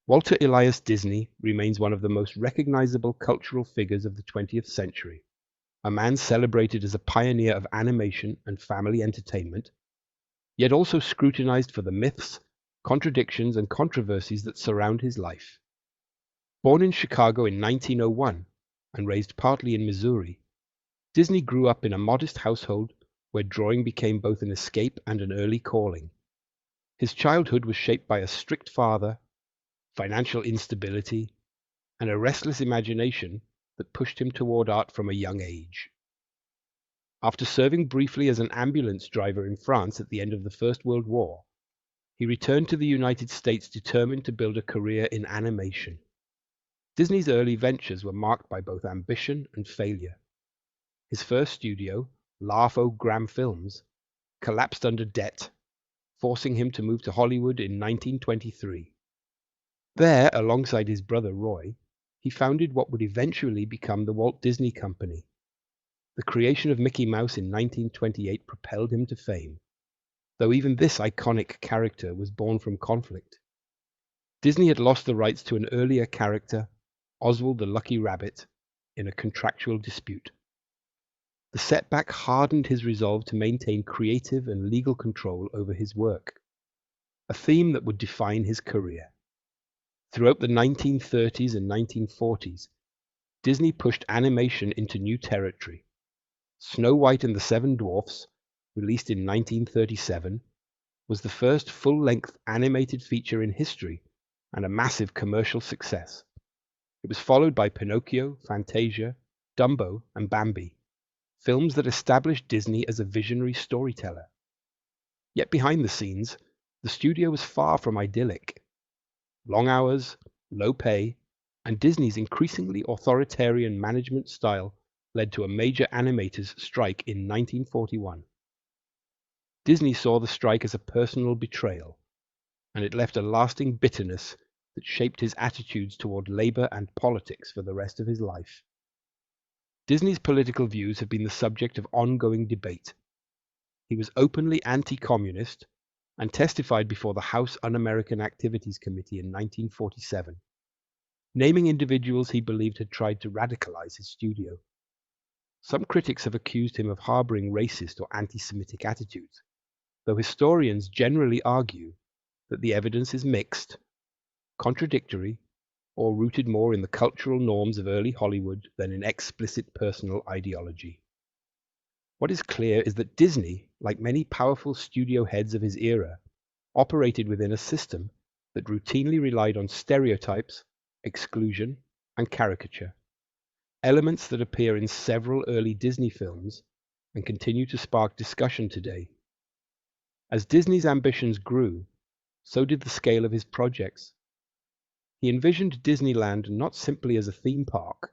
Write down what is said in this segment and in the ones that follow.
Walter Elias Disney remains one of the most recognizable cultural figures of the 20th century, a man celebrated as a pioneer of animation and family entertainment, yet also scrutinized for the myths, contradictions, and controversies that surround his life. Born in Chicago in 1901 and raised partly in Missouri, Disney grew up in a modest household where drawing became both an escape and an early calling. His childhood was shaped by a strict father, financial instability, and a restless imagination that pushed him toward art from a young age. After serving briefly as an ambulance driver in France at the end of the First World War, he returned to the United States determined to build a career in animation. Disney's early ventures were marked by both ambition and failure. His first studio, Laugh-O-Gram Films, collapsed under debt, forcing him to move to Hollywood in 1923. There, alongside his brother Roy, he founded what would eventually become the Walt Disney Company. The creation of Mickey Mouse in 1928 propelled him to fame, though even this iconic character was born from conflict. Disney had lost the rights to an earlier character, Oswald the Lucky Rabbit, in a contractual dispute. The setback hardened his resolve to maintain creative and legal control over his work, a theme that would define his career. Throughout the 1930s and 1940s, Disney pushed animation into new territory. Snow White and the Seven Dwarfs, released in 1937, was the first full-length animated feature in history and a massive commercial success. It was followed by Pinocchio, Fantasia, Dumbo, and Bambi, films that established Disney as a visionary storyteller. Yet behind the scenes, the studio was far from idyllic. Long hours, low pay, and Disney's increasingly authoritarian management style led to a major animators' strike in 1941. Disney saw the strike as a personal betrayal, and it left a lasting bitterness that shaped his attitudes toward labor and politics for the rest of his life. Disney's political views have been the subject of ongoing debate. He was openly anti-communist and testified before the House Un-American Activities Committee in 1947, naming individuals he believed had tried to radicalize his studio. Some critics have accused him of harboring racist or anti-Semitic attitudes, though historians generally argue that the evidence is mixed, contradictory, or rooted more in the cultural norms of early Hollywood than in explicit personal ideology. What is clear is that Disney, like many powerful studio heads of his era, operated within a system that routinely relied on stereotypes, exclusion, and caricature, elements that appear in several early Disney films and continue to spark discussion today. As Disney's ambitions grew, so did the scale of his projects. He envisioned Disneyland not simply as a theme park,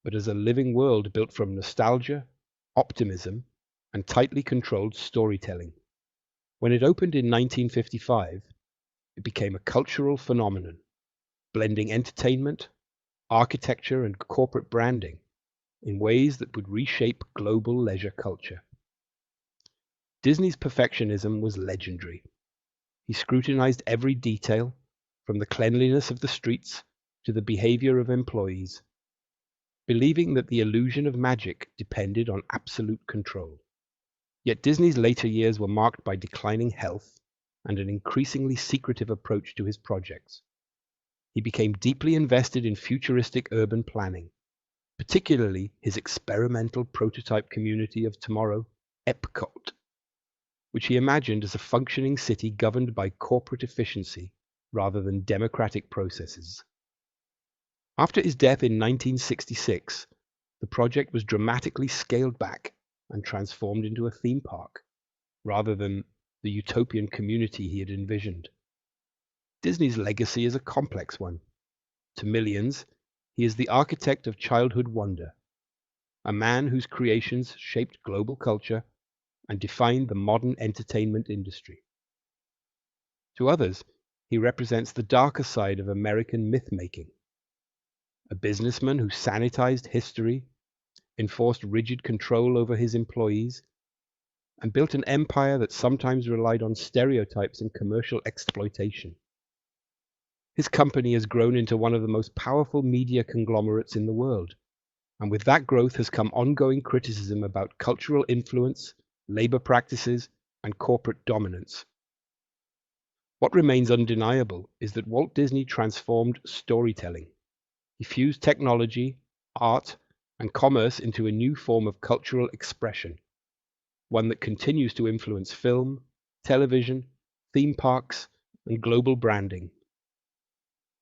but as a living world built from nostalgia, optimism, and tightly controlled storytelling. When it opened in 1955, it became a cultural phenomenon, blending entertainment, architecture, and corporate branding in ways that would reshape global leisure culture. Disney's perfectionism was legendary. He scrutinized every detail, from the cleanliness of the streets to the behavior of employees, believing that the illusion of magic depended on absolute control. Yet Disney's later years were marked by declining health and an increasingly secretive approach to his projects. He became deeply invested in futuristic urban planning, particularly his experimental prototype community of tomorrow, Epcot, which he imagined as a functioning city governed by corporate efficiency rather than democratic processes. After his death in 1966, the project was dramatically scaled back and transformed into a theme park, rather than the utopian community he had envisioned. Disney's legacy is a complex one. To millions, he is the architect of childhood wonder, a man whose creations shaped global culture and defined the modern entertainment industry. To others, he represents the darker side of American myth-making, a businessman who sanitized history, enforced rigid control over his employees, and built an empire that sometimes relied on stereotypes and commercial exploitation. His company has grown into one of the most powerful media conglomerates in the world, and with that growth has come ongoing criticism about cultural influence, labor practices, and corporate dominance. What remains undeniable is that Walt Disney transformed storytelling. He fused technology, art, and commerce into a new form of cultural expression, one that continues to influence film, television, theme parks, and global branding.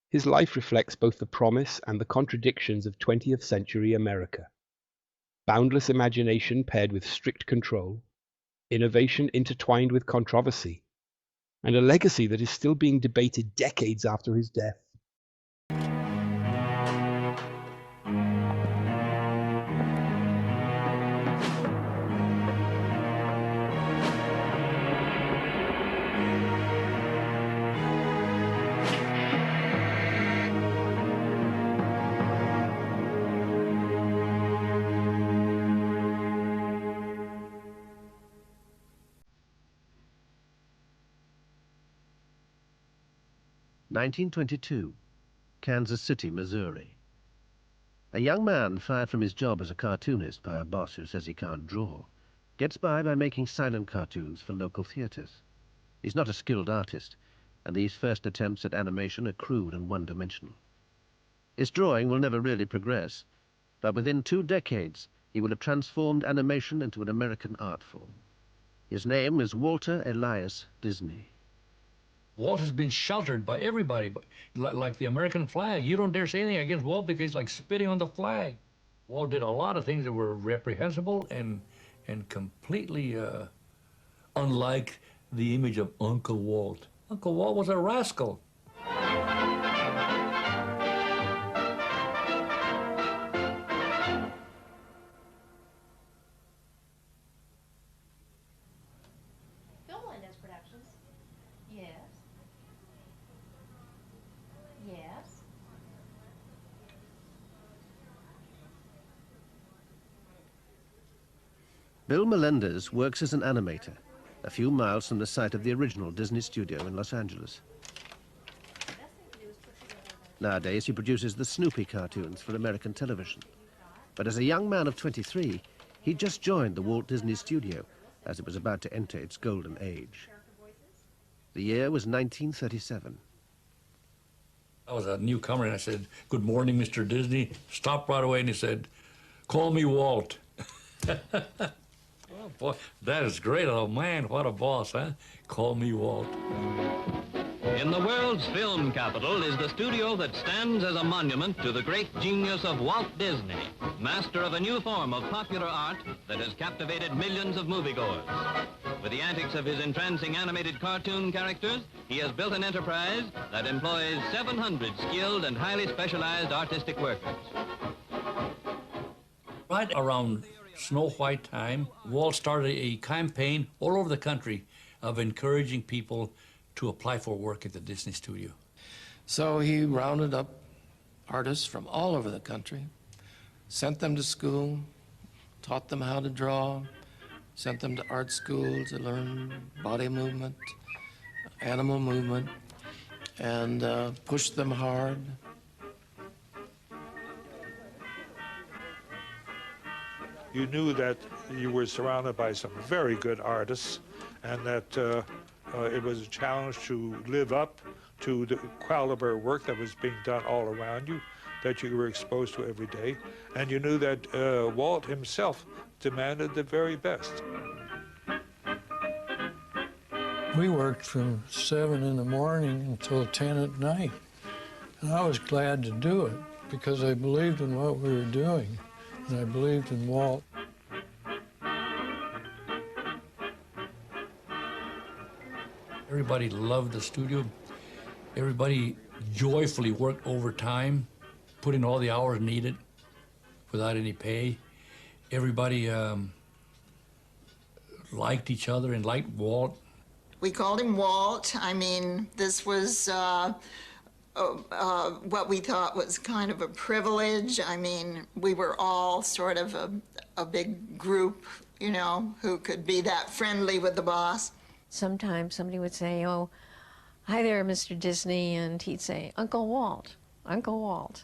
His life reflects both the promise and the contradictions of 20th century America. Boundless imagination paired with strict control, innovation intertwined with controversy, and a legacy that is still being debated decades after his death. (1922), Kansas City, Missouri. A young man fired from his job as a cartoonist by a boss who says he can't draw gets by making silent cartoons for local theaters. He's not a skilled artist, and these first attempts at animation are crude and one-dimensional. His drawing will never really progress, but within 2 decades he will have transformed animation into an American art form. His name is Walter Elias Disney. Walt has been sheltered by everybody, but like the American flag. You don't dare say anything against Walt because it's like spitting on the flag. Walt did a lot of things that were reprehensible and completely unlike the image of Uncle Walt. Uncle Walt was a rascal. Bill Melendez works as an animator a few miles from the site of the original Disney studio in Los Angeles. Nowadays, he produces the Snoopy cartoons for American television. But as a young man of 23, he just joined the Walt Disney Studio as it was about to enter its golden age. The year was 1937. I was a newcomer, and I said, "Good morning, Mr. Disney." Stopped right away, and he said, "Call me Walt." Oh, boy, that is great. Oh, man, what a boss, huh? Call me Walt. In the world's film capital is the studio that stands as a monument to the great genius of Walt Disney, master of a new form of popular art that has captivated millions of moviegoers. With the antics of his entrancing animated cartoon characters, he has built an enterprise that employs 700 skilled and highly specialized artistic workers. Right around Snow White time, Walt started a campaign all over the country of encouraging people to apply for work at the Disney studio. So he rounded up artists from all over the country, sent them to school, taught them how to draw, sent them to art school to learn body movement, animal movement, and pushed them hard. You knew that you were surrounded by some very good artists, and that it was a challenge to live up to the caliber work that was being done all around you, that you were exposed to every day. And you knew that Walt himself demanded the very best. We worked from 7 in the morning until 10 at night. And I was glad to do it because I believed in what we were doing, and I believed in Walt. Everybody loved the studio. Everybody joyfully worked overtime, put in all the hours needed without any pay. Everybody liked each other and liked Walt. We called him Walt. I mean, this was what we thought was kind of a privilege. I mean, we were all sort of a big group, you know, who could be that friendly with the boss. Sometimes somebody would say, "Oh, "Hi there, Mr. Disney," and he'd say, "Uncle Walt, Uncle Walt."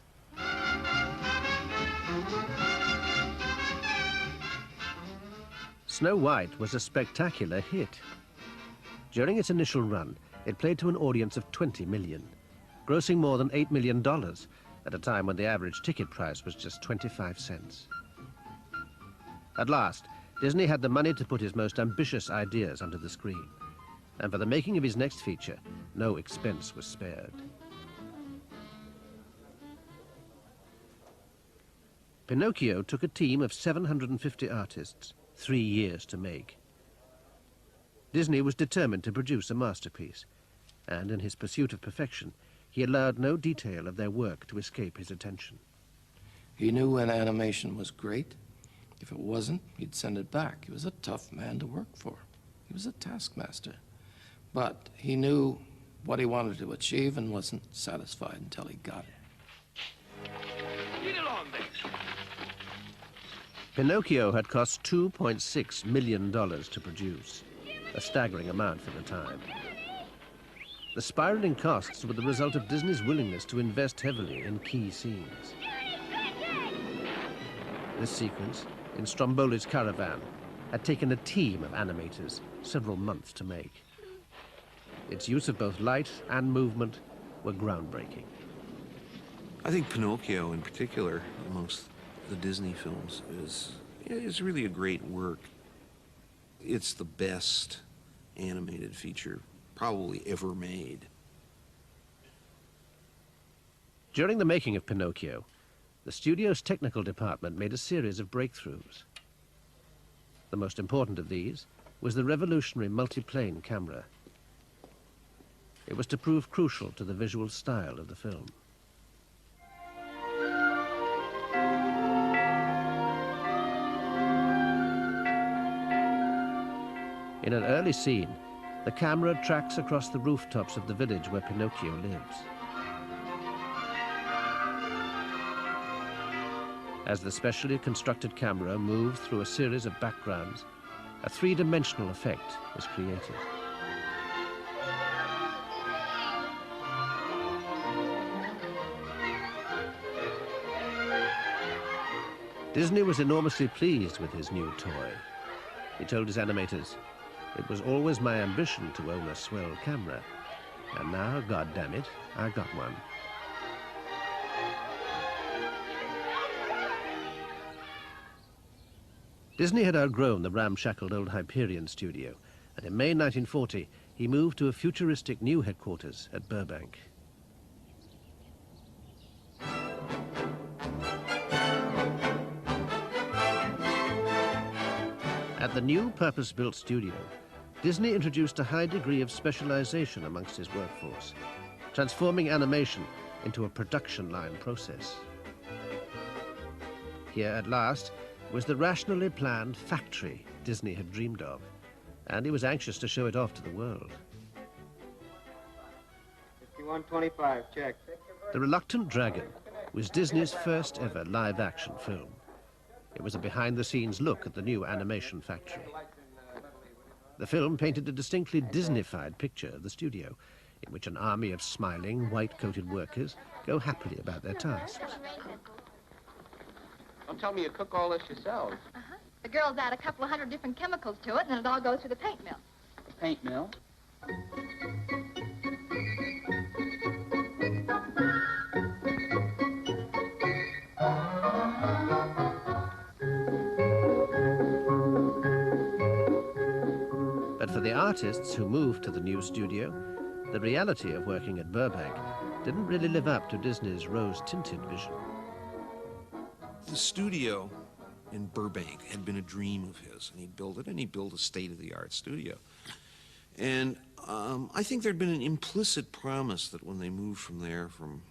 Snow White was a spectacular hit. During its initial run, it played to an audience of 20 million, grossing more than $8 million at a time when the average ticket price was just 25 cents. At last, Disney had the money to put his most ambitious ideas onto the screen, and for the making of his next feature, no expense was spared. Pinocchio took a team of 750 artists, 3 years to make. Disney was determined to produce a masterpiece, and in his pursuit of perfection, he allowed no detail of their work to escape his attention. He knew when animation was great. If it wasn't, he'd send it back. He was a tough man to work for. He was a taskmaster. But he knew what he wanted to achieve and wasn't satisfied until he got it. Get along there. Pinocchio had cost $2.6 million to produce, a staggering amount for the time. The spiraling costs were the result of Disney's willingness to invest heavily in key scenes. This sequence, in Stromboli's caravan, had taken a team of animators several months to make. Its use of both light and movement were groundbreaking. I think Pinocchio, in particular, amongst the Disney films, is really a great work. It's the best animated feature probably ever made. During the making of Pinocchio, the studio's technical department made a series of breakthroughs. The most important of these was the revolutionary multi-plane camera. It was to prove crucial to the visual style of the film. In an early scene, the camera tracks across the rooftops of the village where Pinocchio lives. As the specially constructed camera moves through a series of backgrounds, a three-dimensional effect is created. Disney was enormously pleased with his new toy. He told his animators, "It was always my ambition to own a swell camera, and now, goddammit, I got one." Disney had outgrown the ramshackle old Hyperion studio, and in May 1940, he moved to a futuristic new headquarters at Burbank. At the new purpose-built studio, Disney introduced a high degree of specialization amongst his workforce, transforming animation into a production line process. Here at last was the rationally planned factory Disney had dreamed of, and he was anxious to show it off to the world. 5125, check. The Reluctant Dragon was Disney's first ever live-action film. It was a behind-the-scenes look at the new animation factory. The film painted a distinctly Disney-fied picture of the studio, in which an army of smiling, white-coated workers go happily about their tasks. Don't tell me you cook all this yourselves. Uh-huh. The girls add a couple of hundred different chemicals to it, and then it all goes through the paint mill. The paint mill? But for the artists who moved to the new studio, the reality of working at Burbank didn't really live up to Disney's rose-tinted vision. The studio in Burbank had been a dream of his, and he built it, and he built a state-of-the-art studio. And I think there'd been an implicit promise that when they moved from there, from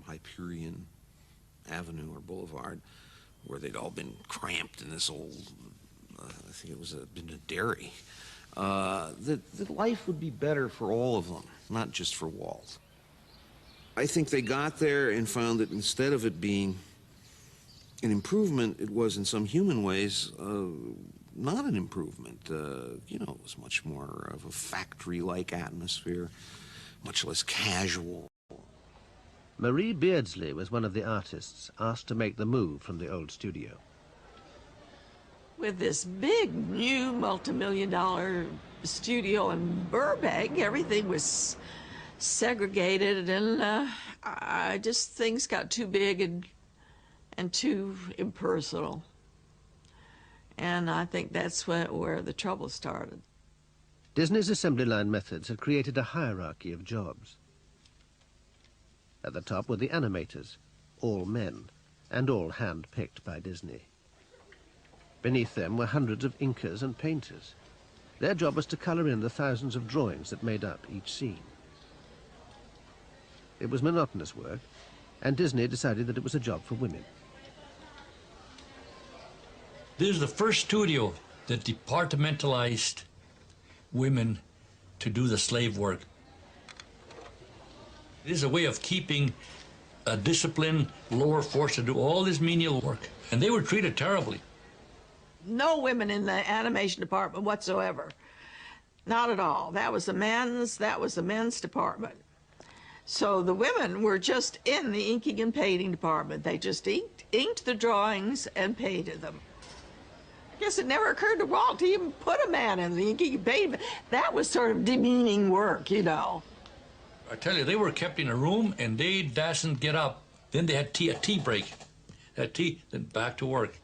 Hyperion Avenue or Boulevard, where they'd all been cramped in this old, I think it was been a dairy, that life would be better for all of them, not just for Walt. I think they got there and found that instead of it being an improvement, it was in some human ways not an improvement. You know, it was much more of a factory-like atmosphere, much less casual. Marie Beardsley was one of the artists asked to make the move from the old studio. With this big, new, multi-million-dollar studio in Burbank, everything was segregated, and things got too big and too impersonal. And I think that's where the trouble started. Disney's assembly line methods had created a hierarchy of jobs. At the top were the animators, all men, and all hand-picked by Disney. Beneath them were hundreds of inkers and painters. Their job was to colour in the thousands of drawings that made up each scene. It was monotonous work, and Disney decided that it was a job for women. This is the first studio that departmentalized women to do the slave work. It is a way of keeping a disciplined lower force to do all this menial work, and they were treated terribly. No women in the animation department whatsoever. Not at all. That was the men's department. So the women were just in the inking and painting department. They just inked the drawings and painted them. I guess it never occurred to Walt to even put a man in the inking and painting. That was sort of demeaning work, you know. I tell you, they were kept in a room and they dasn't get up. Then they had a tea break. Had tea, then back to work.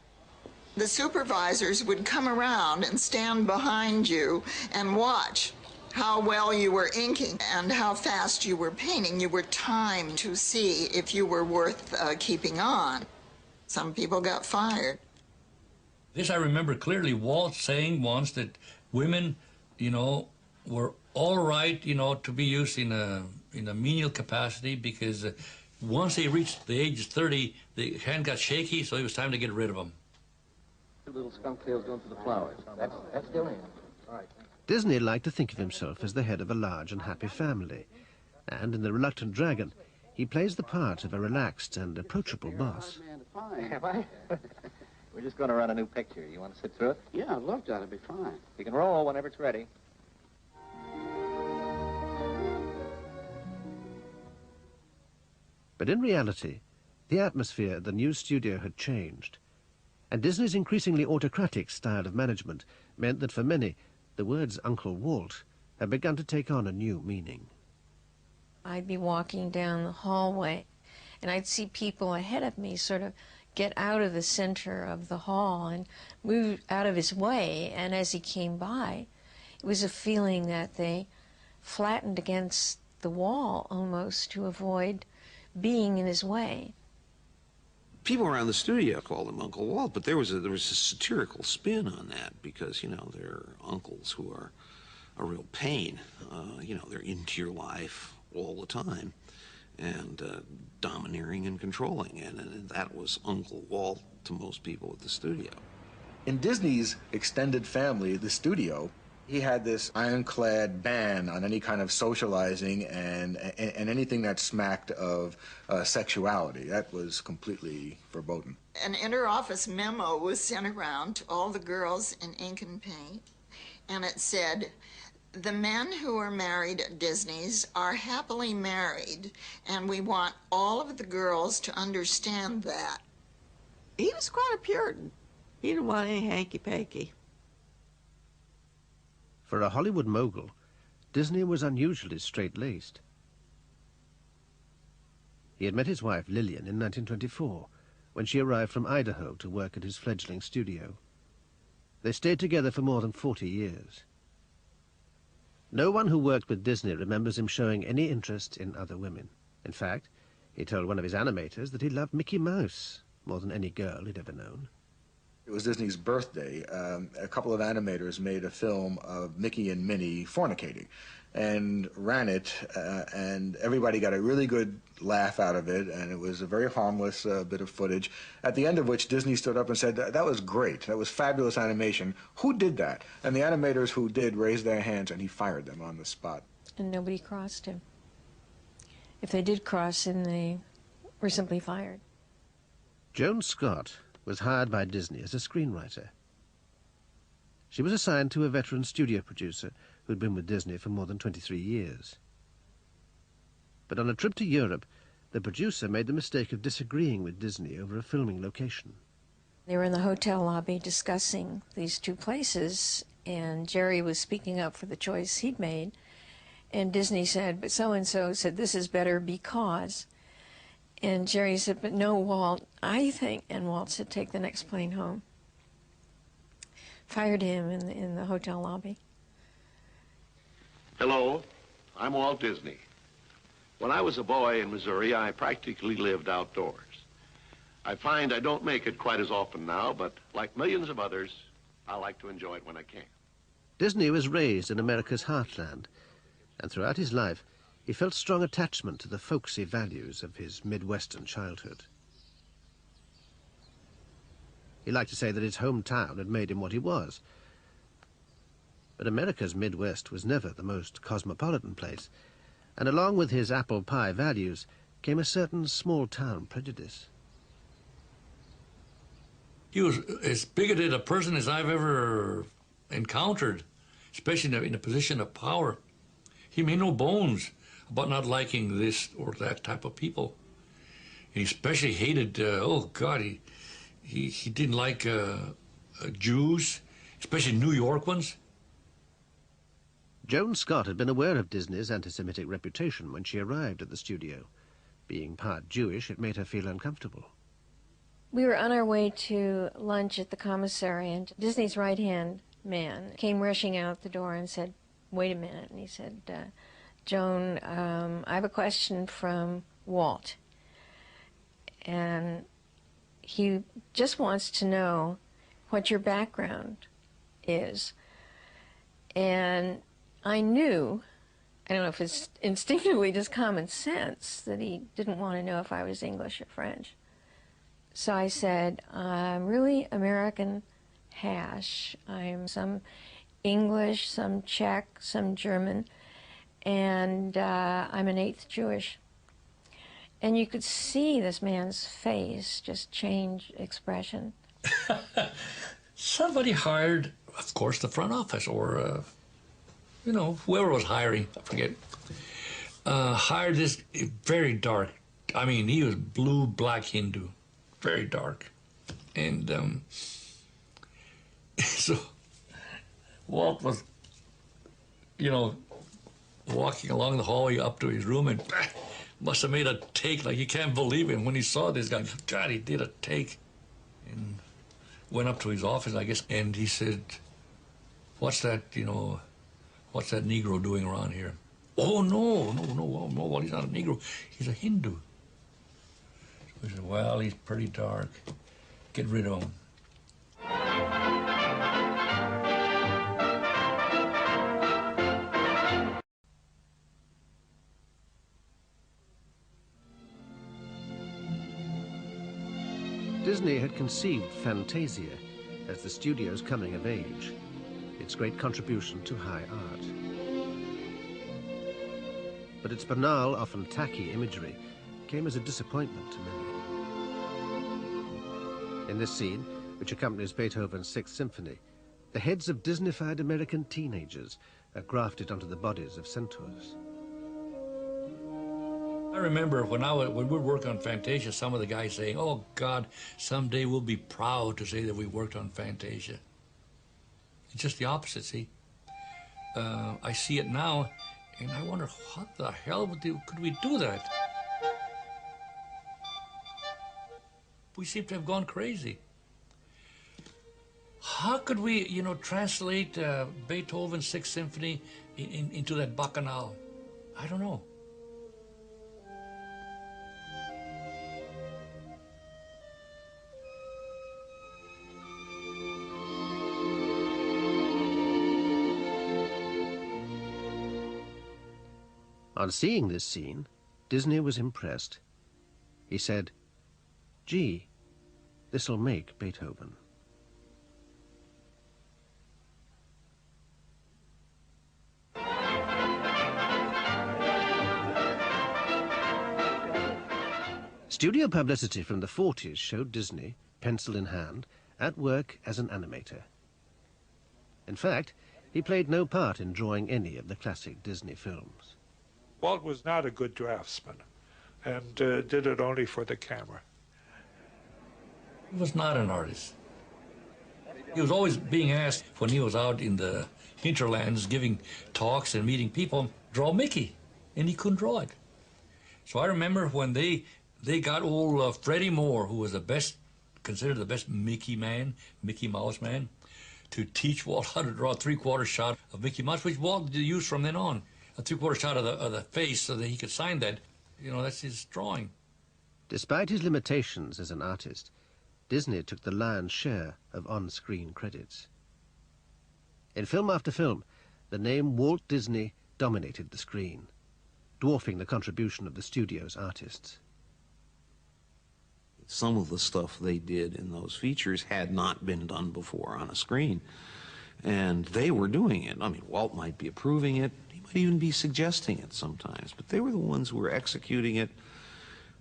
The supervisors would come around and stand behind you and watch how well you were inking and how fast you were painting. You were timed to see if you were worth keeping on. Some people got fired. This I remember clearly, Walt saying once that women, you know, were all right, you know, to be used in a menial capacity, because once they reached the age of 30, the hand got shaky, so it was time to get rid of them. Little skunk tails going through the flowers. That's still in. All right. Disney liked to think of himself as the head of a large and happy family, and in The Reluctant Dragon, he plays the part of a relaxed and approachable boss. Fine. Have I? We're just going to run a new picture. You want to sit through it? Yeah, I'd love to. It'd be fine. You can roll whenever it's ready. But in reality, the atmosphere at the new studio had changed, and Disney's increasingly autocratic style of management meant that for many, the words Uncle Walt had begun to take on a new meaning. I'd be walking down the hallway, and I'd see people ahead of me sort of get out of the center of the hall and move out of his way, and as he came by, it was a feeling that they flattened against the wall almost to avoid being in his way. People around the studio called him Uncle Walt, but there was a satirical spin on that, because, you know, there are uncles who are a real pain. You know, they're into your life all the time, and domineering and controlling, and that was Uncle Walt to most people at the studio. In Disney's extended family, the studio, he had this ironclad ban on any kind of socializing and anything that smacked of sexuality. That was completely verboten. An inter-office memo was sent around to all the girls in ink and paint, and it said, "The men who are married at Disney's are happily married, and we want all of the girls to understand that." He was quite a Puritan. He didn't want any hanky-panky. For a Hollywood mogul, Disney was unusually straight-laced. He had met his wife Lillian in 1924, when she arrived from Idaho to work at his fledgling studio. They stayed together for more than 40 years. No one who worked with Disney remembers him showing any interest in other women. In fact, he told one of his animators that he loved Mickey Mouse more than any girl he'd ever known. It was Disney's birthday. A couple of animators made a film of Mickey and Minnie fornicating and ran it, and everybody got a really good laugh out of it, and it was a very harmless bit of footage, at the end of which Disney stood up and said, "That was great. That was fabulous animation. Who did that?" And the animators who did raised their hands, and he fired them on the spot. And nobody crossed him. If they did cross him, they were simply fired. Joan Scott was hired by Disney as a screenwriter. She was assigned to a veteran studio producer who'd been with Disney for more than 23 years. But on a trip to Europe, the producer made the mistake of disagreeing with Disney over a filming location. They were in the hotel lobby discussing these two places, and Jerry was speaking up for the choice he'd made. And Disney said, but so-and-so said, this is better because. And Jerry said, but no, Walt, I think. And Walt said, take the next plane home. Fired him in the hotel lobby. Hello, I'm Walt Disney. When I was a boy in Missouri, I practically lived outdoors. I find I don't make it quite as often now, but like millions of others, I like to enjoy it when I can. Disney was raised in America's heartland, and throughout his life, he felt strong attachment to the folksy values of his Midwestern childhood. He liked to say that his hometown had made him what he was. But America's Midwest was never the most cosmopolitan place, and along with his apple pie values came a certain small-town prejudice. He was as bigoted a person as I've ever encountered, especially in a position of power. He made no bones about not liking this or that type of people. He especially hated, oh God, he didn't like Jews, especially New York ones. Joan Scott had been aware of Disney's anti-Semitic reputation when she arrived at the studio. Being part Jewish, it made her feel uncomfortable. We were on our way to lunch at the commissary, and Disney's right-hand man came rushing out the door and said, wait a minute. And he said, Joan, I have a question from Walt. And he just wants to know what your background is. And I knew, I don't know if it's instinctively just common sense, that he didn't want to know if I was English or French. So I said, I'm really American hash. I'm some English, some Czech, some German, and I'm an eighth Jewish. And you could see this man's face just change expression. Somebody hired, of course, the front office or, you know, whoever was hiring, I forget, hired this very dark, I mean, he was blue-black Hindu, very dark. And so Walt was, you know, walking along the hallway up to his room and must have made a take like you can't believe it. When he saw this guy, God, he did a take. And went up to his office, I guess, and he said, what's that, you know, what's that Negro doing around here? Oh, no, well, he's not a Negro. He's a Hindu. So he said, well, he's pretty dark. Get rid of him. Disney had conceived Fantasia as the studio's coming of age, its great contribution to high art. But its banal, often tacky imagery came as a disappointment to many. In this scene, which accompanies Beethoven's Sixth Symphony, the heads of Disneyfied American teenagers are grafted onto the bodies of centaurs. I remember when we would work on Fantasia, some of the guys saying, oh, God, someday we'll be proud to say that we worked on Fantasia. It's just the opposite, see? I see it now, and I wonder, what the hell could we do that? We seem to have gone crazy. How could we, you know, translate Beethoven's Sixth Symphony into that bacchanal? I don't know. On seeing this scene, Disney was impressed. He said, gee, this'll make Beethoven. Studio publicity from the 40s showed Disney, pencil in hand, at work as an animator. In fact, he played no part in drawing any of the classic Disney films. Walt was not a good draftsman and did it only for the camera. He was not an artist. He was always being asked when he was out in the hinterlands giving talks and meeting people, draw Mickey, and he couldn't draw it. So I remember when they got old Freddie Moore, who was the best, considered the best Mickey Mouse man, to teach Walt how to draw a three-quarter shot of Mickey Mouse, which Walt used from then on, a three-quarter shot of the face so that he could sign that. You know, that's his drawing. Despite his limitations as an artist, Disney took the lion's share of on-screen credits. In film after film, the name Walt Disney dominated the screen, dwarfing the contribution of the studio's artists. Some of the stuff they did in those features had not been done before on a screen, and they were doing it. I mean, Walt might be approving it, he might even be suggesting it sometimes, but they were the ones who were executing it,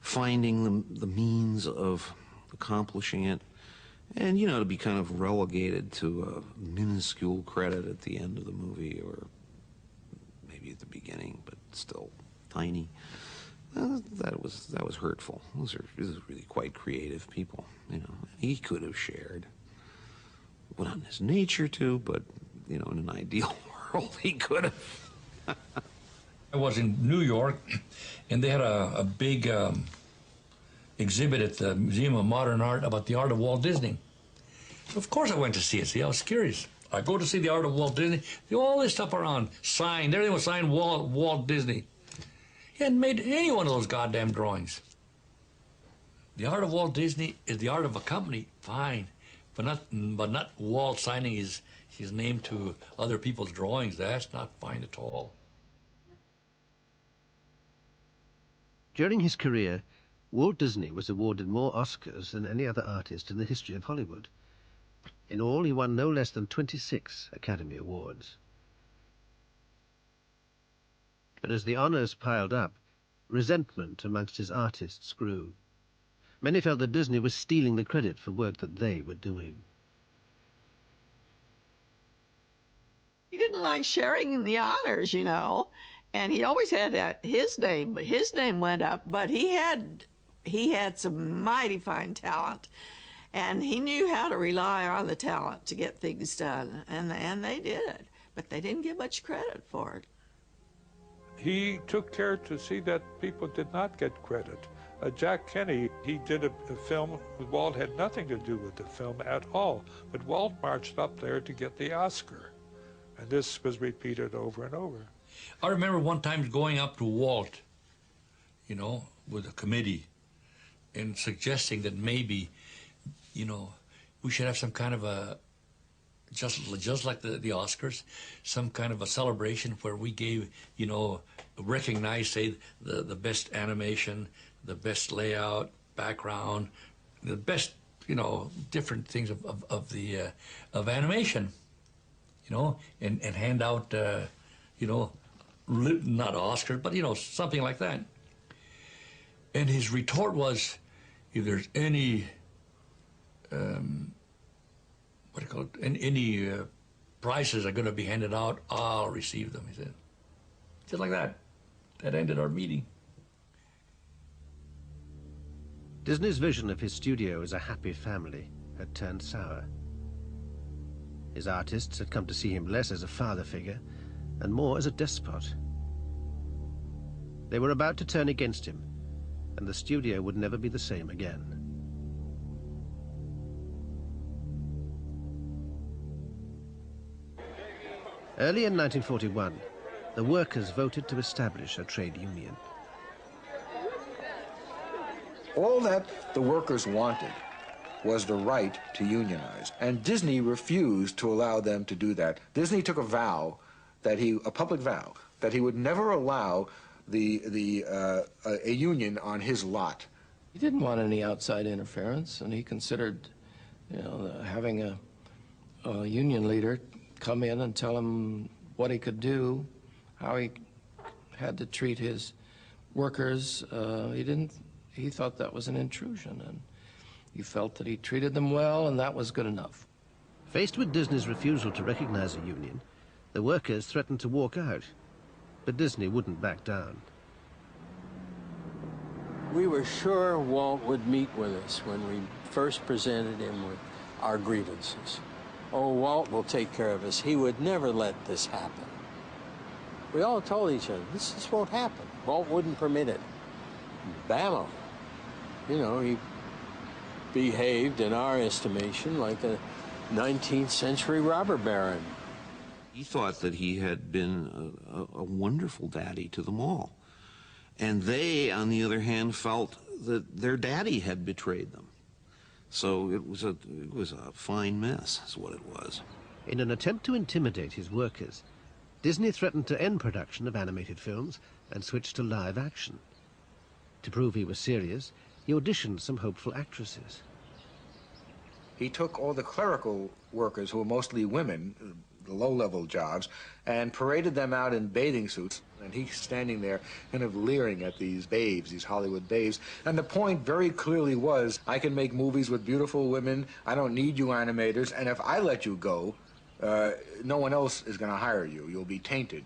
finding the means of accomplishing it, and, you know, to be kind of relegated to a minuscule credit at the end of the movie, or maybe at the beginning, but still tiny. That was hurtful. These are really quite creative people, you know. He could have shared. Well, not in his nature to, but, you know, in an ideal world, he could have. I was in New York, and they had a big exhibit at the Museum of Modern Art about the art of Walt Disney. Of course I went to see it. See, I was curious. I go to see the art of Walt Disney. All this stuff around, signed. Everything was signed Walt Disney. He hadn't made any one of those goddamn drawings. The art of Walt Disney is the art of a company, fine, but not Walt signing his name to other people's drawings. That's not fine at all. During his career, Walt Disney was awarded more Oscars than any other artist in the history of Hollywood. In all, he won no less than 26 Academy Awards. But as the honors piled up, resentment amongst his artists grew. Many felt that Disney was stealing the credit for work that they were doing. He didn't like sharing in the honors, you know, and he always had his name, but his name went up, but he had some mighty fine talent, and he knew how to rely on the talent to get things done, and they did, but they didn't get much credit for it. He took care to see that people did not get credit. Jack Kenny, he did a film, Walt had nothing to do with the film at all, but Walt marched up there to get the Oscar. And this was repeated over and over. I remember one time going up to Walt, you know, with a committee, and suggesting that maybe, you know, we should have some kind of a, just like the Oscars, some kind of a celebration where we gave, you know, recognize, say, the best animation, the best layout, background, the best, you know, different things of animation, you know, and hand out, you know, not Oscars, but, you know, something like that. And his retort was, if there's any what do you call it? Any prizes are going to be handed out, I'll receive them, he said. Just like that. That ended our meeting. Disney's vision of his studio as a happy family had turned sour. His artists had come to see him less as a father figure and more as a despot. They were about to turn against him, and the studio would never be the same again. Early in 1941, the workers voted to establish a trade union. All that the workers wanted was the right to unionize, and Disney refused to allow them to do that. Disney took a vow, a public vow, that he would never allow a union on his lot. He didn't want any outside interference, and he considered, you know, having a union leader come in and tell him what he could do, how he had to treat his workers. He thought that was an intrusion, and he felt that he treated them well, and that was good enough. Faced with Disney's refusal to recognize a union, the workers threatened to walk out, but Disney wouldn't back down. We were sure Walt would meet with us when we first presented him with our grievances. Oh, Walt will take care of us. He would never let this happen. We all told each other, this won't happen. Walt wouldn't permit it. Bammo. You know, he behaved, in our estimation, like a 19th century robber baron. He thought that he had been a wonderful daddy to them all. And they, on the other hand, felt that their daddy had betrayed them. So it was a fine mess, is what it was. In an attempt to intimidate his workers, Disney threatened to end production of animated films and switch to live action. To prove he was serious, he auditioned some hopeful actresses. He took all the clerical workers, who were mostly women, the low-level jobs, and paraded them out in bathing suits. And he's standing there kind of leering at these babes, these Hollywood babes. And the point very clearly was, I can make movies with beautiful women, I don't need you animators, and if I let you go, no one else is going to hire you. You'll be tainted.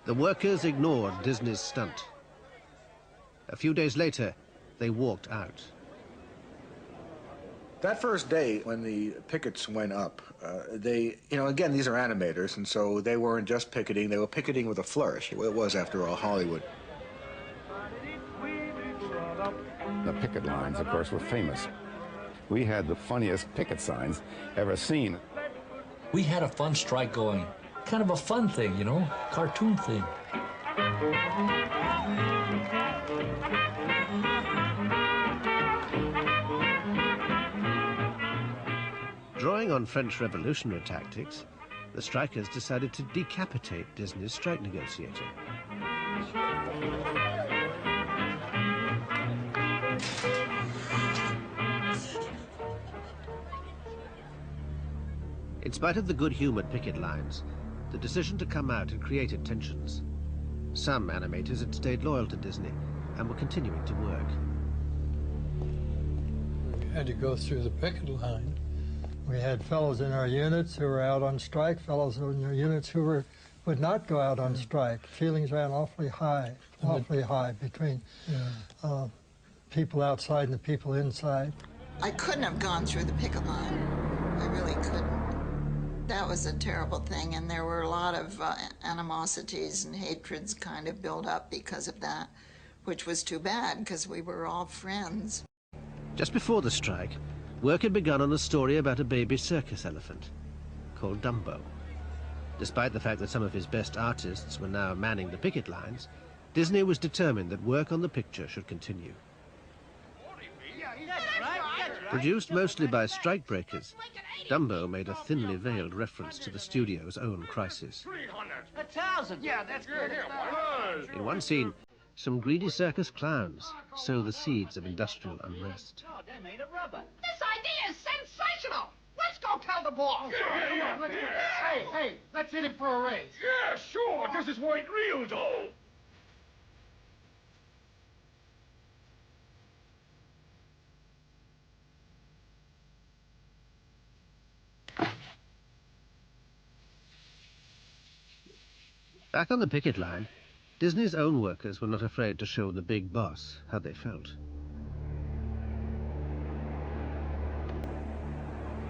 The workers ignored Disney's stunt. A few days later, they walked out. That first day, when the pickets went up, they, you know, again, these are animators, and so they weren't just picketing, they were picketing with a flourish. It was, after all, Hollywood. The picket lines, of course, were famous. We had the funniest picket signs ever seen. We had a fun strike going. Kind of a fun thing, you know, cartoon thing. Drawing on French revolutionary tactics, the strikers decided to decapitate Disney's strike negotiator. In spite of the good-humored picket lines, the decision to come out had created tensions. Some animators had stayed loyal to Disney and were continuing to work. We had to go through the picket line. We had fellows in our units who were out on strike, fellows in our units who would not go out on strike. Feelings ran awfully high between people outside and the people inside. I couldn't have gone through the picket line. I really couldn't. That was a terrible thing, and there were a lot of animosities and hatreds kind of built up because of that, which was too bad because we were all friends. Just before the strike, work had begun on a story about a baby circus elephant called Dumbo. Despite the fact that some of his best artists were now manning the picket lines, Disney was determined that work on the picture should continue. Produced mostly by strikebreakers, Dumbo made a thinly veiled reference to the studio's own crisis. 1,000. Yeah, that's good. In one scene, some greedy circus clowns sow the seeds of industrial unrest. Oh, they made of rubber. This idea is sensational. Let's go tell the boss. Hey, let's hit him for a raise. Yeah, sure. This is white real dough. Back on the picket line, Disney's own workers were not afraid to show the big boss how they felt.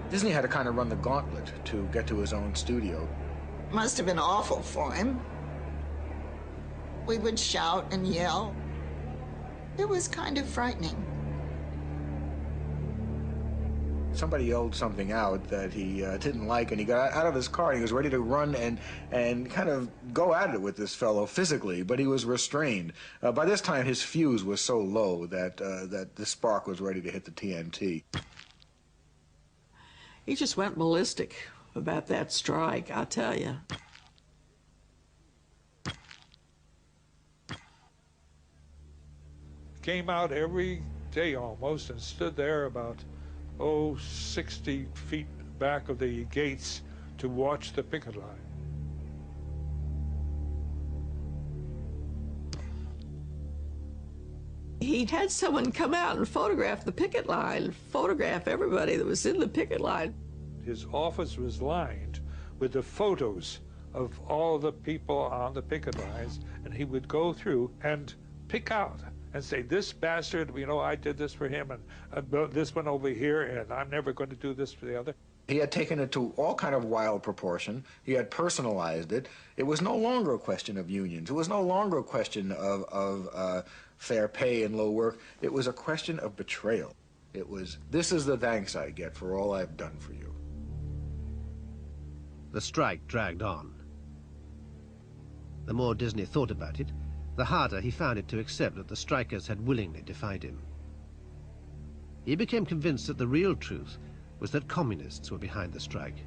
Disney had to kind of run the gauntlet to get to his own studio. Must have been awful for him. We would shout and yell. It was kind of frightening. Somebody yelled something out that he didn't like, and he got out of his car and he was ready to run and kind of go at it with this fellow physically, but he was restrained. By this time, his fuse was so low that the spark was ready to hit the TNT. He just went ballistic about that strike, I tell you. Came out every day almost and stood there about 60 feet back of the gates to watch the picket line. He had someone come out and photograph the picket line, photograph everybody that was in the picket line. His office was lined with the photos of all the people on the picket lines, and he would go through and pick out and say, this bastard, you know, I did this for him, and this one over here, and I'm never going to do this for the other. He had taken it to all kind of wild proportion. He had personalized it. It was no longer a question of unions. It was no longer a question of fair pay and low work. It was a question of betrayal. It was, this is the thanks I get for all I've done for you. The strike dragged on. The more Disney thought about it, the harder he found it to accept that the strikers had willingly defied him. He became convinced that the real truth was that communists were behind the strike.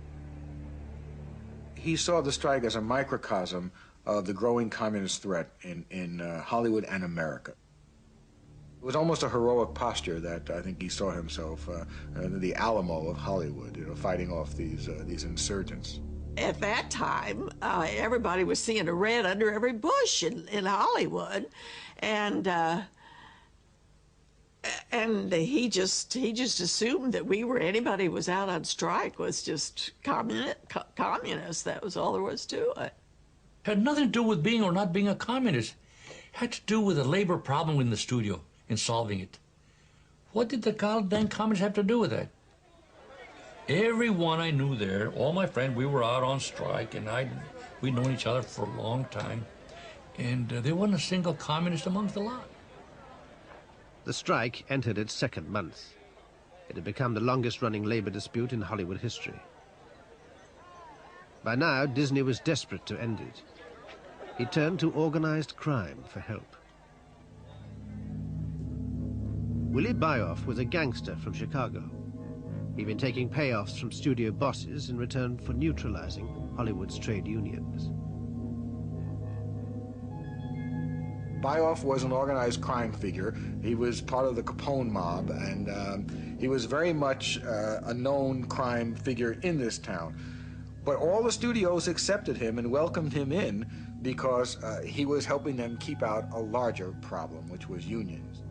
He saw the strike as a microcosm of the growing communist threat in Hollywood and America. It was almost a heroic posture that I think he saw himself, the Alamo of Hollywood, you know, fighting off these insurgents. At that time, everybody was seeing a red under every bush in Hollywood, and he just assumed that anybody who was out on strike was just communist. That was all there was to it. Had nothing to do with being or not being a communist. Had to do with a labor problem in the studio and solving it. What did the goddamn communists have to do with that? Everyone I knew there, all my friends, we were out on strike, and we'd known each other for a long time, and there wasn't a single communist amongst the lot. The strike entered its second month. It had become the longest-running labor dispute in Hollywood history. By now, Disney was desperate to end it. He turned to organized crime for help. Willie Byoff was a gangster from Chicago. He'd been taking payoffs from studio bosses in return for neutralizing Hollywood's trade unions. Byoff was an organized crime figure. He was part of the Capone mob, and he was very much a known crime figure in this town. But all the studios accepted him and welcomed him in because he was helping them keep out a larger problem, which was unions.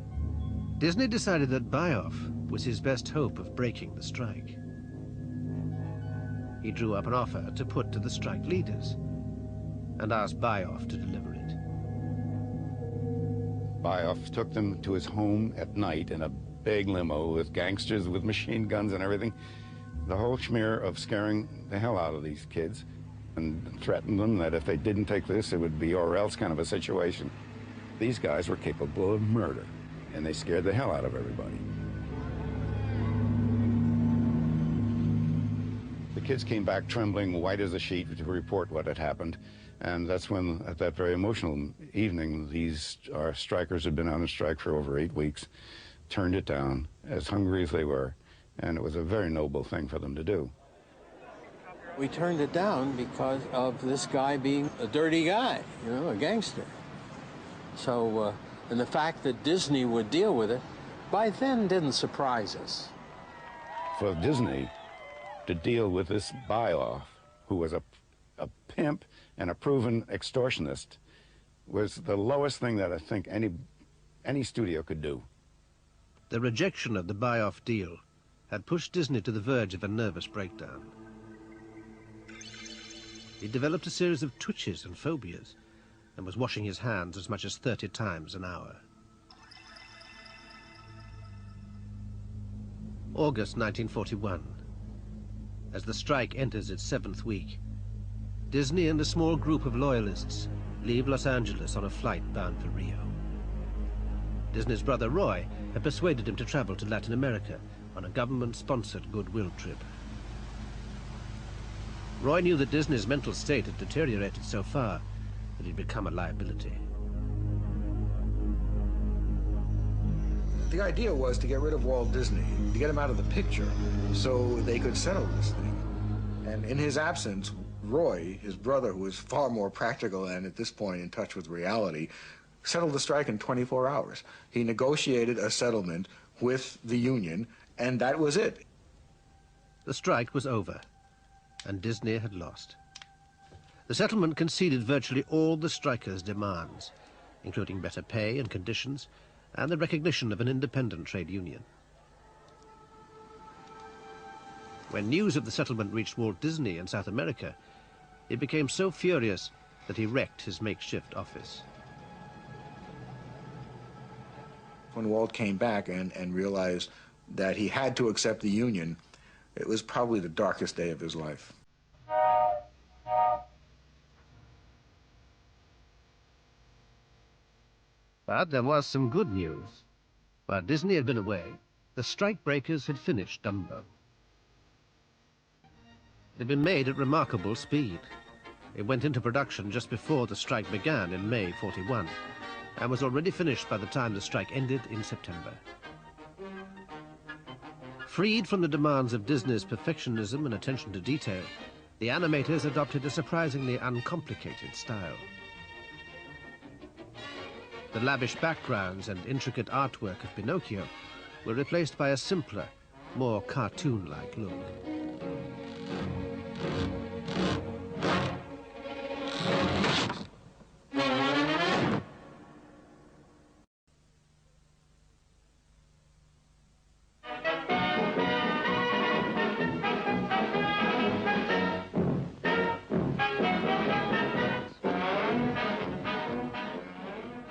Disney decided that Byoff was his best hope of breaking the strike. He drew up an offer to put to the strike leaders and asked Byoff to deliver it. Byoff took them to his home at night in a big limo with gangsters with machine guns and everything. The whole schmear of scaring the hell out of these kids, and threatened them that if they didn't take this, it would be or else kind of a situation. These guys were capable of murder, and they scared the hell out of everybody. The kids came back trembling, white as a sheet, to report what had happened. And that's when, at that very emotional evening, our strikers had been on a strike for over 8 weeks, turned it down, as hungry as they were, and it was a very noble thing for them to do. We turned it down because of this guy being a dirty guy, you know, a gangster. So, and the fact that Disney would deal with it, by then didn't surprise us. For Disney to deal with this Byoff, who was a pimp and a proven extortionist, was the lowest thing that I think any studio could do. The rejection of the Byoff deal had pushed Disney to the verge of a nervous breakdown. He developed a series of twitches and phobias and was washing his hands as much as 30 times an hour. August 1941. As the strike enters its 7th week, Disney and a small group of loyalists leave Los Angeles on a flight bound for Rio. Disney's brother Roy had persuaded him to travel to Latin America on a government-sponsored goodwill trip. Roy knew that Disney's mental state had deteriorated so far that he'd become a liability. The idea was to get rid of Walt Disney, to get him out of the picture, so they could settle this thing. And in his absence, Roy, his brother, who was far more practical and at this point in touch with reality, settled the strike in 24 hours. He negotiated a settlement with the union, and that was it. The strike was over, and Disney had lost. The settlement conceded virtually all the strikers' demands, including better pay and conditions, and the recognition of an independent trade union. When news of the settlement reached Walt Disney in South America, he became so furious that he wrecked his makeshift office. When Walt came back and realized that he had to accept the union, it was probably the darkest day of his life. But there was some good news. While Disney had been away, the strikebreakers had finished Dumbo. It had been made at remarkable speed. It went into production just before the strike began in May '41, and was already finished by the time the strike ended in September. Freed from the demands of Disney's perfectionism and attention to detail, the animators adopted a surprisingly uncomplicated style. The lavish backgrounds and intricate artwork of Pinocchio were replaced by a simpler, more cartoon-like look.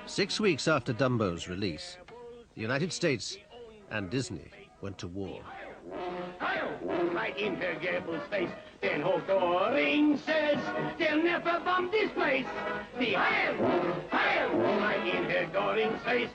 6 weeks after Dumbo's release, the United States and Disney went to war. Right in her Goebbels' face, then Holding says they'll never bomb this place. The Heil, right in her Goring's face.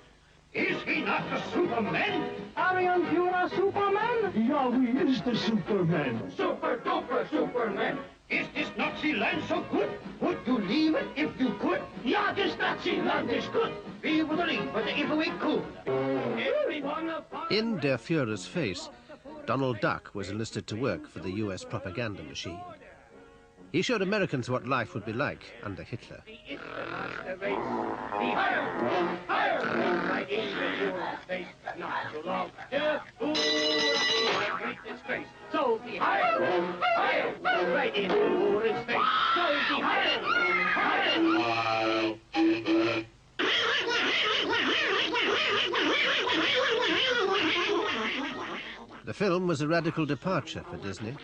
Is he not the Superman? Arion Pura Superman? Yeah, he is the Superman. Super duper Superman. Is this Nazi land so good? Would you leave it if you could? Yeah, this Nazi land is good. We would leave it if we could. In Der Führer's face, Donald Duck was enlisted to work for the US propaganda machine. He showed Americans what life would be like under Hitler. So the right in Uren's face. So the film was a radical departure for Disney.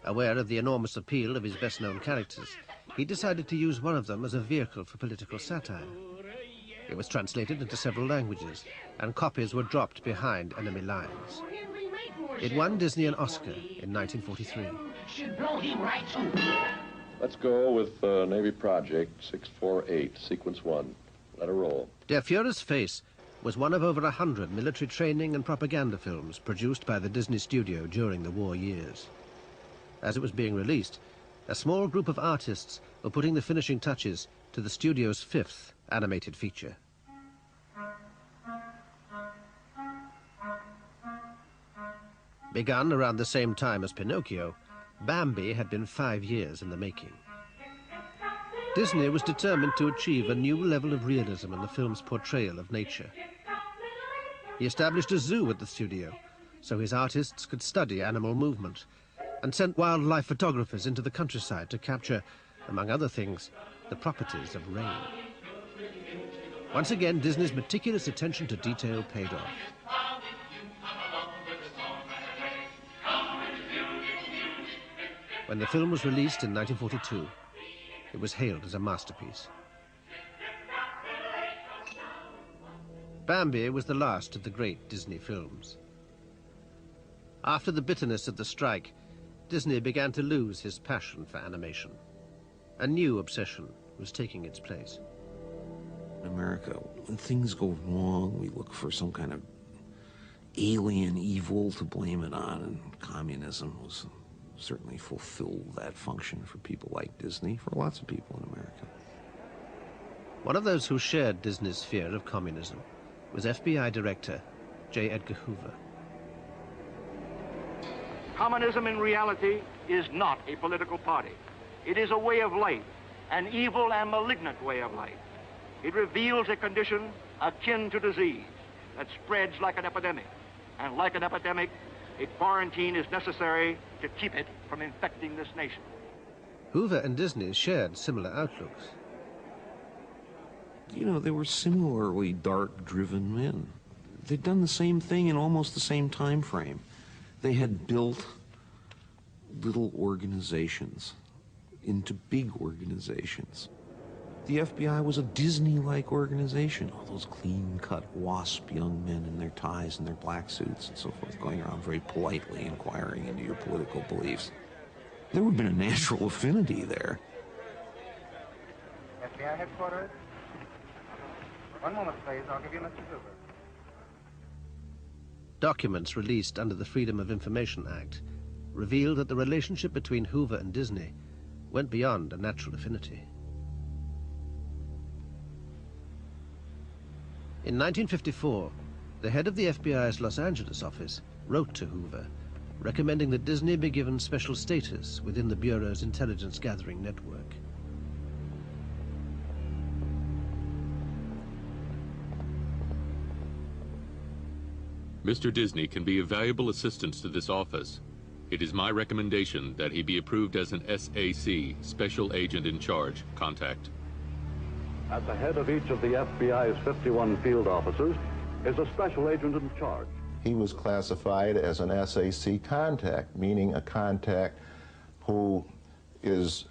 Aware of the enormous appeal of his best-known characters, he decided to use one of them as a vehicle for political satire. It was translated into several languages, and copies were dropped behind enemy lines. It won Disney an Oscar in 1943. Let's go with Navy Project 648, Sequence 1. Let her roll. Der Führer's Face was one of over 100 military training and propaganda films produced by the Disney studio during the war years. As it was being released, a small group of artists were putting the finishing touches to the studio's 5th animated feature. Begun around the same time as Pinocchio, Bambi had been 5 years in the making. Disney was determined to achieve a new level of realism in the film's portrayal of nature. He established a zoo at the studio, so his artists could study animal movement, and sent wildlife photographers into the countryside to capture, among other things, the properties of rain. Once again, Disney's meticulous attention to detail paid off. When the film was released in 1942, it was hailed as a masterpiece. Bambi was the last of the great Disney films. After the bitterness of the strike, Disney began to lose his passion for animation. A new obsession was taking its place. In America, when things go wrong, we look for some kind of alien evil to blame it on, and communism was certainly fulfilled that function for people like Disney, for lots of people in America. One of those who shared Disney's fear of communism was FBI Director J. Edgar Hoover. Communism in reality is not a political party. It is a way of life, an evil and malignant way of life. It reveals a condition akin to disease that spreads like an epidemic. And like an epidemic, a quarantine is necessary to keep it from infecting this nation. Hoover and Disney shared similar outlooks. You know, they were similarly dark-driven men. They'd done the same thing in almost the same time frame. They had built little organizations into big organizations. The FBI was a Disney-like organization. All those clean-cut WASP young men in their ties and their black suits and so forth, going around very politely inquiring into your political beliefs. There would have been a natural affinity there. FBI headquarters. One moment, please. I'll give you Mr. Hoover. Documents released under the Freedom of Information Act revealed that the relationship between Hoover and Disney went beyond a natural affinity. In 1954, the head of the FBI's Los Angeles office wrote to Hoover, recommending that Disney be given special status within the Bureau's intelligence gathering network. Mr. Disney can be of valuable assistance to this office. It is my recommendation that he be approved as an SAC, Special Agent in Charge. Contact. At the head of each of the FBI's 51 field offices is a special agent in charge. He was classified as an SAC contact, meaning a contact who is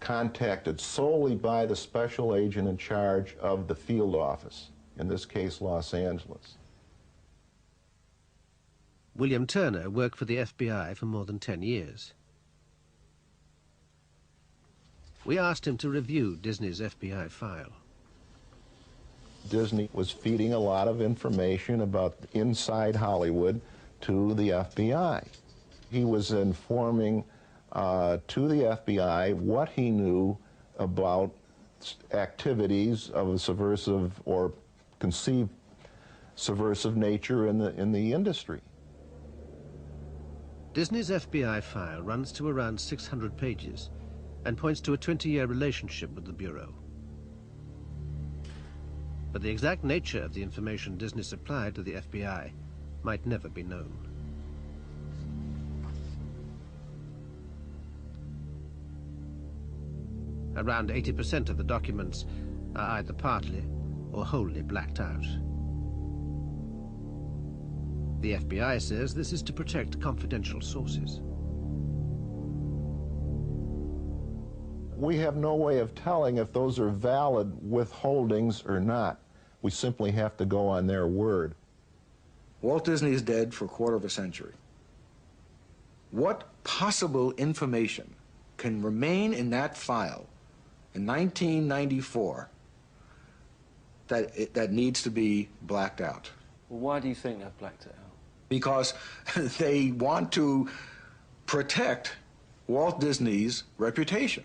contacted solely by the special agent in charge of the field office, in this case, Los Angeles. William Turner worked for the FBI for more than 10 years. We asked him to review Disney's FBI file. Disney was feeding a lot of information about inside Hollywood to the FBI. He was informing to the FBI what he knew about activities of a subversive or conceived subversive nature in the industry. Disney's FBI file runs to around 600 pages and points to a 20-year relationship with the Bureau. But the exact nature of the information Disney supplied to the FBI might never be known. Around 80% of the documents are either partly or wholly blacked out. The FBI says this is to protect confidential sources. We have no way of telling if those are valid withholdings or not. We simply have to go on their word. Walt Disney is dead for a quarter of a century. What possible information can remain in that file in 1994 that needs to be blacked out? Well, why do you think they've blacked it out? Because they want to protect Walt Disney's reputation.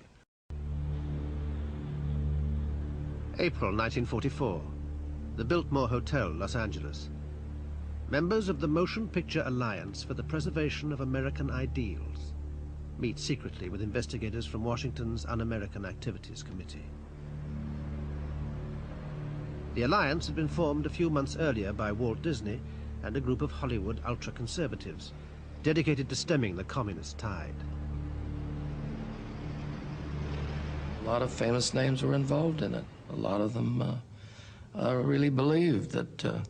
April 1944, the Biltmore Hotel, Los Angeles. Members of the Motion Picture Alliance for the Preservation of American Ideals meet secretly with investigators from Washington's Un-American Activities Committee. The alliance had been formed a few months earlier by Walt Disney and a group of Hollywood ultra-conservatives dedicated to stemming the communist tide. A lot of famous names were involved in it. A lot of them really believed that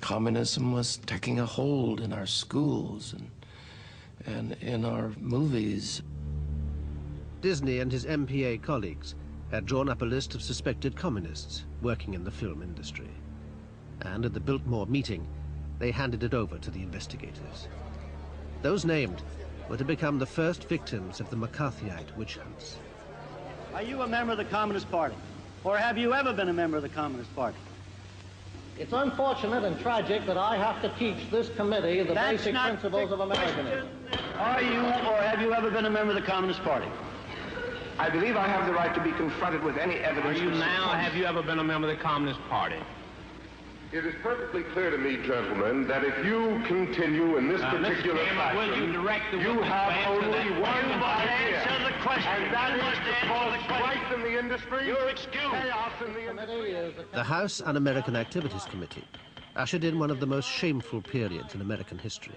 communism was taking a hold in our schools and in our movies. Disney and his MPA colleagues had drawn up a list of suspected communists working in the film industry. And at the Biltmore meeting, they handed it over to the investigators. Those named were to become the first victims of the McCarthyite witch hunts. Are you a member of the Communist Party? Or have you ever been a member of the Communist Party? It's unfortunate and tragic that I have to teach this committee the basic principles of Americanism. Are you or have you ever been a member of the Communist Party? I believe I have the right to be confronted with any evidence. Are you now, have you ever been a member of the Communist Party? It is perfectly clear to me, gentlemen, that if you continue in this particular fashion, will you direct the you have only one idea, answer the question. and that is to cause strife in the industry, You're excused. chaos in the industry. The House Un-American Activities Committee ushered in one of the most shameful periods in American history.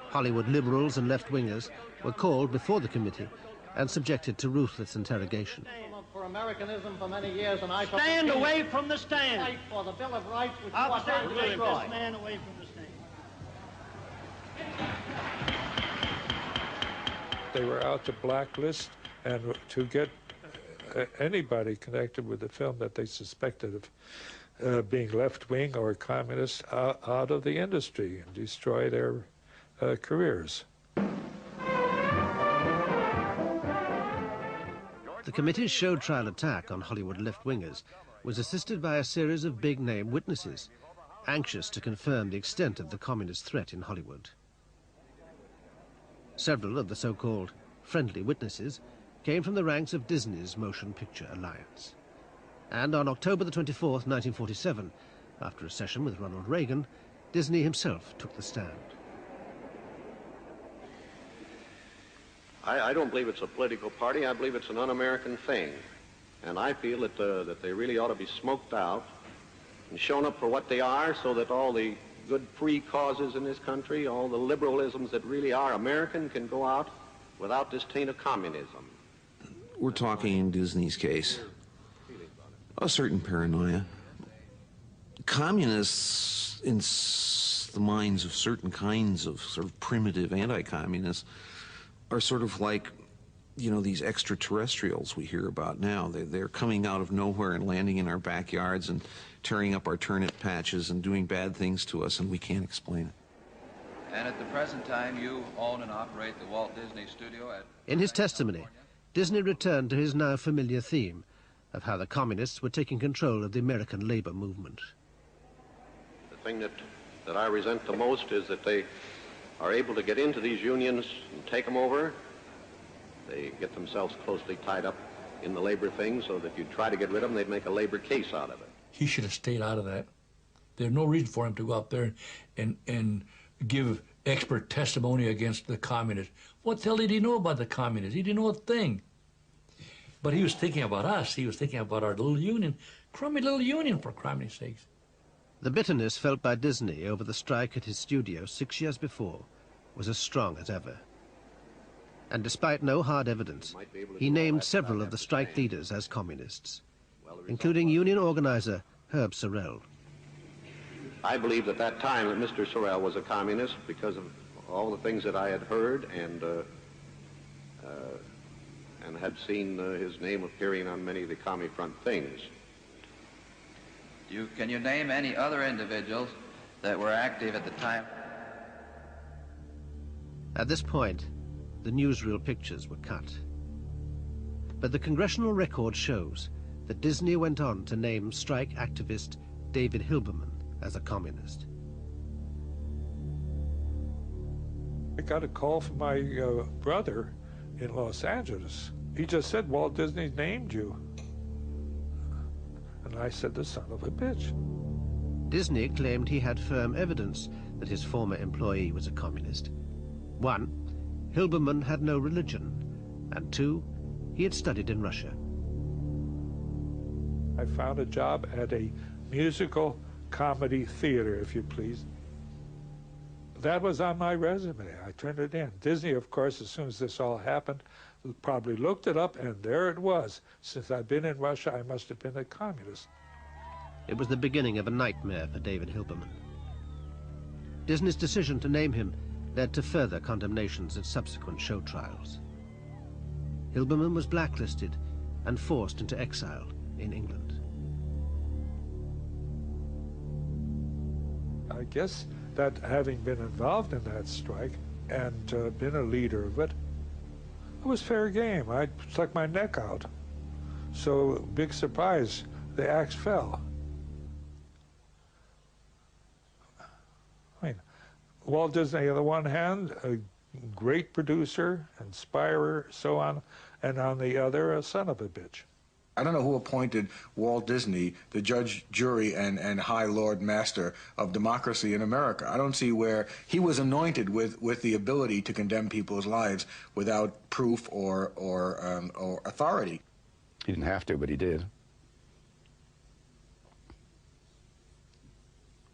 Hollywood liberals and left-wingers were called before the committee and subjected to ruthless interrogation. For Americanism for many years, and I Stand away from the stand. fight for the Bill of Rights, which you Officer, want to take destroy. this man away from the stand. They were out to blacklist and to get anybody connected with the film that they suspected of being left-wing or communist out of the industry and destroy their careers. The committee's show trial attack on Hollywood left-wingers was assisted by a series of big-name witnesses, anxious to confirm the extent of the communist threat in Hollywood. Several of the so-called friendly witnesses came from the ranks of Disney's Motion Picture Alliance. And on October the 24th, 1947, after a session with Ronald Reagan, Disney himself took the stand. I don't believe it's a political party. I believe it's an un-American thing. And I feel that they really ought to be smoked out and shown up for what they are, so that all the good free causes in this country, all the liberalisms that really are American, can go out without this taint of communism. We're talking in Disney's case a certain paranoia. Communists, in the minds of certain kinds of sort of primitive anti-communists, are sort of like, you know, these extraterrestrials we hear about now. They're coming out of nowhere and landing in our backyards and tearing up our turnip patches and doing bad things to us, and we can't explain it. And at the present time, you own and operate the Walt Disney Studio at... In his testimony, Disney returned to his now familiar theme of how the communists were taking control of the American labor movement. The thing that I resent the most is that they are able to get into these unions and take them over. They get themselves closely tied up in the labor thing, so that you try to get rid of them, they'd make a labor case out of it. He should have stayed out of that. There's no reason for him to go up there and give expert testimony against the communists. What the hell did he know about the communists? He didn't know a thing. But he was thinking about us. He was thinking about our little union, crummy little union, for criminy sakes. The bitterness felt by Disney over the strike at his studio 6 years before was as strong as ever. And despite no hard evidence, he named several of the strike leaders as communists, including union organizer Herb Sorrell. I believed at that time that Mr. Sorrell was a communist because of all the things that I had heard and had seen his name appearing on many of the Commie Front things. Can you name any other individuals that were active at the time? At this point, the newsreel pictures were cut. But the congressional record shows that Disney went on to name strike activist David Hilberman as a communist. I got a call from my brother in Los Angeles. He just said, Walt Disney named you. And I said, the son of a bitch. Disney claimed he had firm evidence that his former employee was a communist. 1, Hilberman had no religion, and 2, he had studied in Russia. I found a job at a musical comedy theater, if you please. That was on my resume. I turned it in. Disney, of course, as soon as this all happened, probably looked it up, and there it was. Since I'd been in Russia, I must have been a communist. It was the beginning of a nightmare for David Hilberman. Disney's decision to name him led to further condemnations at subsequent show trials. Hilberman was blacklisted and forced into exile in England. I guess that having been involved in that strike and been a leader of it, it was fair game. I stuck my neck out. So, big surprise, the axe fell. I mean, Walt Disney, on the one hand, a great producer, inspirer, so on, and on the other, a son of a bitch. I don't know who appointed Walt Disney the judge, jury, and high lord master of democracy in America. I don't see where he was anointed with the ability to condemn people's lives without proof or authority. He didn't have to, but he did.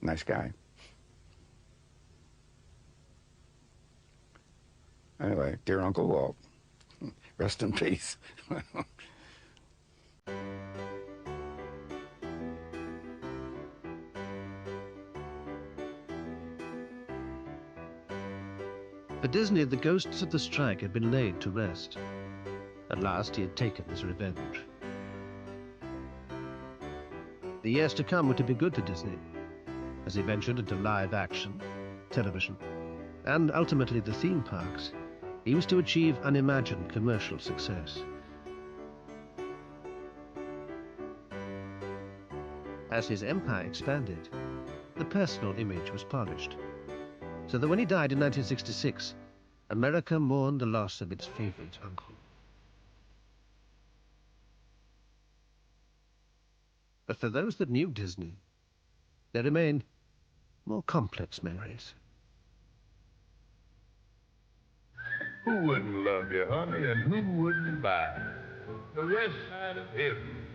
Nice guy. Anyway, dear Uncle Walt, rest in peace. For Disney, the ghosts of the strike had been laid to rest. At last, he had taken his revenge. The years to come were to be good to Disney, as he ventured into live action, television, and ultimately the theme parks. He was to achieve unimagined commercial success. As his empire expanded, the personal image was polished, so that when he died in 1966, America mourned the loss of its favorite uncle. But for those that knew Disney, there remain more complex memories. Who wouldn't love you, honey, and who wouldn't buy? The west side of heaven